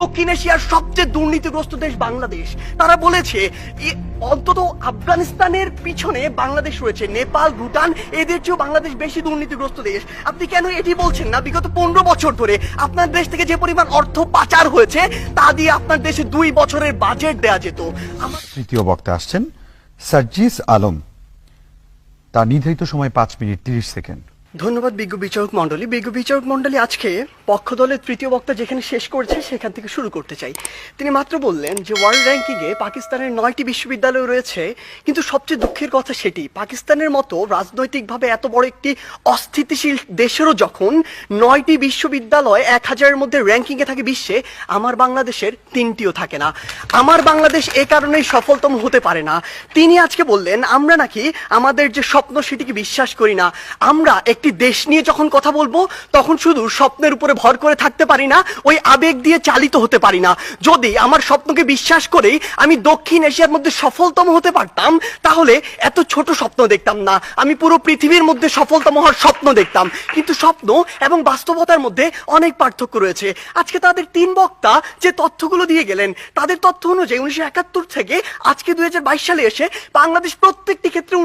দক্ষিণ এশিয়ার সবচেয়ে দুর্নীতিগ্রস্ত দেশ বাংলাদেশ। তারা বলেছে অন্তত আফগানিস্তানের পিছনে বাংলাদেশ রয়েছে, নেপাল, ভুটান এদের চেয়েও বাংলাদেশ বেশি দুর্নীতিগ্রস্ত দেশ। আপনি কেন এটি বলছেন না? বিগত 15 বছর ধরে আপনার দেশ থেকে যে পরিমাণ অর্থ পাচার হয়েছে তা দিয়ে আপনার দেশে 2 বছরের বাজেট দেয়া যেত। তৃতীয় বক্তা আসছেন সার্জিস আলম, তার নির্ধারিত সময় 5 মিনিট 30 সেকেন্ড। ধন্যবাদ বিজ্ঞ বিচারক মন্ডলী। বিজ্ঞ বিচারক মন্ডলী, আজকে পক্ষ দলের তৃতীয় বক্তা যেখানে শেষ করেছে সেখান থেকে শুরু করতে চাই। তিনি মাত্র বললেন যে ওয়ার্ল্ড র্যাঙ্কিংয়ে পাকিস্তানের 9টি বিশ্ববিদ্যালয় রয়েছে, কিন্তু সবচেয়ে দুঃখের কথা সেটি পাকিস্তানের মতো রাজনৈতিকভাবে এত বড় একটি অস্থিতিশীল দেশেরও যখন 9টি বিশ্ববিদ্যালয় 1000-এর মধ্যে র্যাঙ্কিংয়ে থাকে বিশ্বে, আমার বাংলাদেশের 3টিও থাকে না। আমার বাংলাদেশ এ কারণেই সফলতম হতে পারে না। তিনি আজকে বললেন আমরা নাকি আমাদের যে স্বপ্ন সেটিকে বিশ্বাস করি না। আমরা একটি দেশ নিয়ে যখন কথা বলবো তখন শুধু স্বপ্নের উপরে ভর করে থাকতে পারি না, ওই আবেগ দিয়ে চালিত হতে পারি না। যদি আমার স্বপ্নকে বিশ্বাস করেই আমি দক্ষিণ এশিয়ার মধ্যে সফলতম হতে পারতাম তাহলে এত ছোট স্বপ্ন দেখতাম না, আমি পুরো পৃথিবীর মধ্যে সফলতম হওয়ার স্বপ্ন দেখতাম। কিন্তু স্বপ্ন এবং বাস্তবতার মধ্যে অনেক পার্থক্য রয়েছে। আজকে তাদের 3 বক্তা যে তথ্যগুলো দিয়ে গেলেন, তাদের তথ্য অনুযায়ী 1971 থেকে আজকে 2022 সালে এসে বাংলাদেশ প্রত্যেকটি ক্ষেত্রে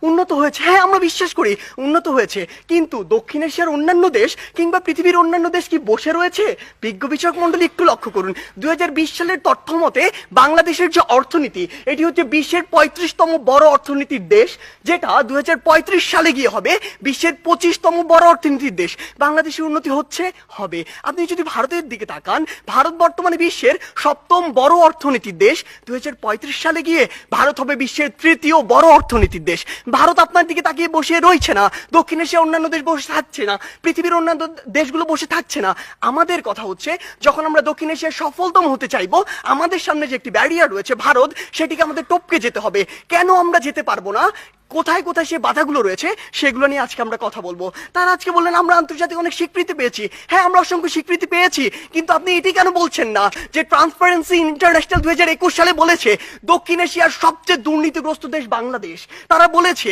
উন্নত হয়েছে। হ্যাঁ, আমরা বিশ্বাস করি উন্নত হয়েছে, কিন্তু দক্ষিণ এশিয়ার অন্যান্য দেশ কিংবা পৃথিবীর অন্যান্য দেশ কি বসে রয়েছে? বিজ্ঞ বিচারক মন্ডলী একটু লক্ষ্য করুন, 2020 সালের তথ্য মতে বাংলাদেশের যে অর্থনীতি এটি হচ্ছে বিশ্বের 35তম বড় অর্থনীতির দেশ, যেটা 2035 সালে গিয়ে হবে বিশ্বের 25তম বড় অর্থনীতির দেশ। বাংলাদেশের উন্নতি হচ্ছে, হবে। আপনি যদি ভারতের দিকে তাকান, ভারত বর্তমানে বিশ্বের 7ম বড় অর্থনীতির দেশ, 2035 সালে গিয়ে ভারত হবে বিশ্বের 3য় বড় অর্থনীতির দেশ। ভারত আপনার দিকে তাকিয়ে বসে রয়েছে না, দক্ষিণ এশিয়ার অন্যান্য দেশ বসে থাকছে না, পৃথিবীর অন্যান্য দেশগুলো বসে থাকছে না। আমাদের কথা হচ্ছে যখন আমরা দক্ষিণ এশিয়ার সফলতম হতে চাইবো, আমাদের সামনে যে একটি ব্যারিয়ার রয়েছে ভারত, সেটিকে আমাদের টপকে যেতে হবে। কেন আমরা যেতে পারবো না, কোথায় কোথায় সে বাধাগুলো রয়েছে সেগুলো নিয়ে আজকে আমরা কথা বলবো। তারা আজকে বললেন আমরা আন্তর্জাতিক অনেক স্বীকৃতি পেয়েছি। হ্যাঁ, আমরা অসংখ্য স্বীকৃতি পেয়েছি, কিন্তু আপনি এটি কেন বলছেন না যে ট্রান্সপারেন্সি ইন্টারন্যাশনাল 2021 সালে বলেছে দক্ষিণ এশিয়ার সবচেয়ে দুর্নীতিগ্রস্ত দেশ বাংলাদেশ। তারা বলেছে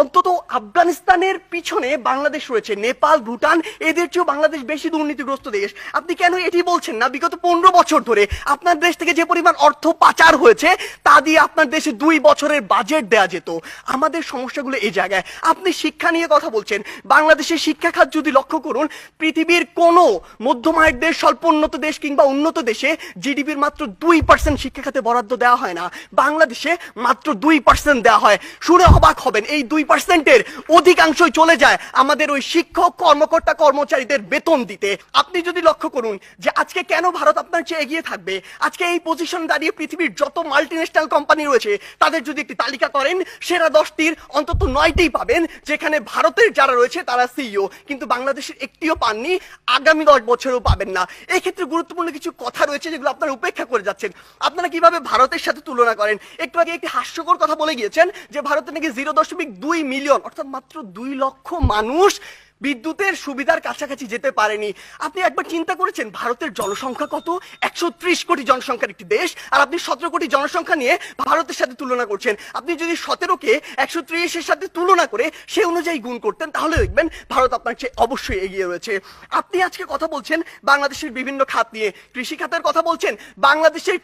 অন্তত আফগানিস্তানের পিছনে বাংলাদেশ রয়েছে, নেপাল, ভুটান এদের চেয়েও বাংলাদেশ বেশি দুর্নীতিগ্রস্ত দেশ। আপনি কেন এটি বলছেন না? বিগত 15 বছর ধরে আপনার দেশ থেকে যে পরিমাণ অর্থ পাচার হয়েছে তা দিয়ে আপনার দেশে 2 বছরের বাজেট দেয়া যেত। আমাদের সমস্যাগুলো এই জায়গায়। আপনি শিক্ষা নিয়ে কথা বলছেন, বাংলাদেশের শিক্ষা খাত যদি লক্ষ্য করুন, পৃথিবীর কোনো মধ্যম আয়ের দেশ, স্বল্প উন্নত দেশ কিংবা উন্নত দেশে জিডিপির মাত্র 2% শিক্ষা খাতে বরাদ্দ দেওয়া হয় না, বাংলাদেশে মাত্র 2% দেওয়া হয়। শুনে অবাক হবেন, এই 2%-এর অধিকাংশই চলে যায় আমাদের ওই শিক্ষক, কর্মকর্তা, কর্মচারীদের বেতন দিতে। আপনি যদি লক্ষ্য করুন যে আজকে কেন ভারত আপনার চেয়ে এগিয়ে থাকবে, আজকে এই পজিশন দাঁড়িয়ে পৃথিবীর যত মাল্টিন্যাশনাল কোম্পানি রয়েছে তাদের যদি একটি তালিকা করেন, সেরা 10টির অন্তত 9টিই পাবেন যেখানে ভারতের যারা রয়েছে তারা সিইও, কিন্তু বাংলাদেশের একটিও পাননি, আগামী 10 বছরেও পাবেন না। এই ক্ষেত্রে গুরুত্বপূর্ণ কিছু কথা রয়েছে যেগুলো আপনারা উপেক্ষা করে যাচ্ছেন। আপনারা কিভাবে ভারতের সাথে তুলনা করেন? একটু আগে একটি হাস্যকর কথা বলে গিয়েছেন যে ভারতে নাকি 0.2 মিলিয়ন অর্থাৎ মাত্র 2 লক্ষ মানুষ বিদ্যুতের সুবিধার কাছাকাছি যেতে পারেনি। আপনি একবার চিন্তা করেছেন ভারতের জনসংখ্যা কত? 130 কোটি জনসংখ্যার একটি দেশ, আর আপনি 17 কোটি জনসংখ্যা নিয়ে ভারতের সাথে তুলনা করছেন। আপনি যদি 17কে 130-এর সাথে তুলনা করে সে অনুযায়ী গুণ করতেন তাহলে দেখবেন ভারত আপনার চেয়ে অবশ্যই এগিয়ে রয়েছে। আপনি আজকে কথা বলছেন বাংলাদেশের বিভিন্ন খাত নিয়ে, কৃষি খাতের কথা বলছেন। বাংলাদেশের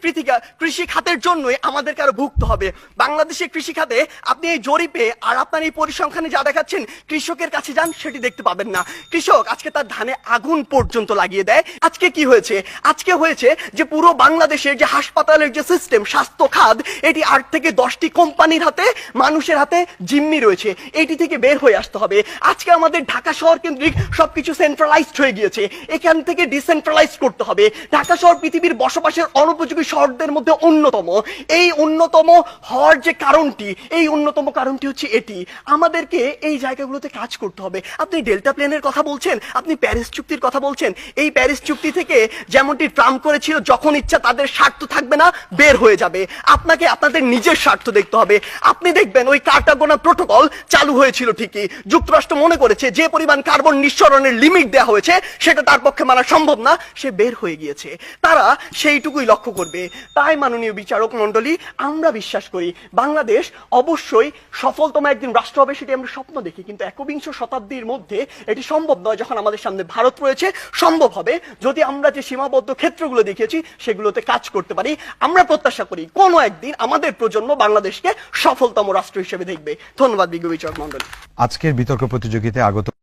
কৃষি খাতের জন্যই আমাদেরকে আরো ভুগতে হবে। বাংলাদেশের কৃষি খাতে আপনি এই জরিপে আর আপনার এই পরিসংখ্যানে যা দেখাচ্ছেন, কৃষকের কাছে যান সেটি দেখতে পাবেন না। কৃষক আজকে তার ধানে আগুন পর্যন্ত লাগিয়ে দেয়। আজকে কি হয়েছে? আজকে হয়েছে যে পুরো বাংলাদেশের যে হাসপাতালের যে সিস্টেম, স্বাস্থ্য খাত, এটি 8 থেকে 10টি কোম্পানির হাতে, মানুষের হাতে জিম্মি রয়েছে। এটি থেকে বের হয়ে আসতে হবে। আজকে আমাদের ঢাকা শহর কেন্দ্রিক সবকিছু সেন্ট্রালাইজড হয়ে গিয়েছে, এখান থেকে ডিসেন্ট্রালাইজড করতে হবে। ঢাকা শহর পৃথিবীর বসবাসের অনুপযোগী শহরদের মধ্যে অন্যতম। এই অন্যতম হওয়ার যে কারণটি, এই অন্যতম কারণটি হচ্ছে এটি। আমাদেরকে এই জায়গাগুলোতে কাজ করতে হবে। আপনি ডেল্টা প্লেনের কথা বলছেন, আপনি প্যারিস চুক্তির কথা বলছেন। এই প্যারিস চুক্তি থেকে যেমনটি ট্রাম্প করেছিল, যখন ইচ্ছা তাদের স্বার্থ থাকবে না, বের হয়ে যাবে। আপনাকে আপনাদের নিজের স্বার্থ দেখতে হবে। আপনি দেখবেন ওই কার্টাগোনা প্রোটোকল চালু হয়েছিল ঠিকই, যুক্তরাষ্ট্র মনে করেছে যে পরিমাণ কার্বন নিঃসরণের লিমিট দেওয়া হয়েছে সেটা তার পক্ষে মানা সম্ভব না, সে বের হয়ে গিয়েছে। তারা সেইটুকুই লক্ষ্য করবে। তাই মাননীয় বিচারক মন্ডলী, আমরা বিশ্বাস করি বাংলাদেশ অবশ্যই সফলতম একদিন রাষ্ট্র হবে, সেটি আমরা স্বপ্ন দেখি, কিন্তু 21 শতাব্দীর মধ্যে এটি সম্ভব নয় যখন আমাদের সামনে ভারত রয়েছে। সম্ভব হবে যদি আমরা যে সীমাবদ্ধ ক্ষেত্রগুলো দেখিয়েছি সেগুলোতে কাজ করতে পারি। আমরা প্রত্যাশা করি কোনো একদিন আমাদের প্রজন্ম বাংলাদেশকে সফলতম রাষ্ট্র হিসেবে দেখবে। ধন্যবাদ বিজ্ঞ বিচারক মন্ডলী। আজকের বিতর্ক প্রতিযোগিতায় আগত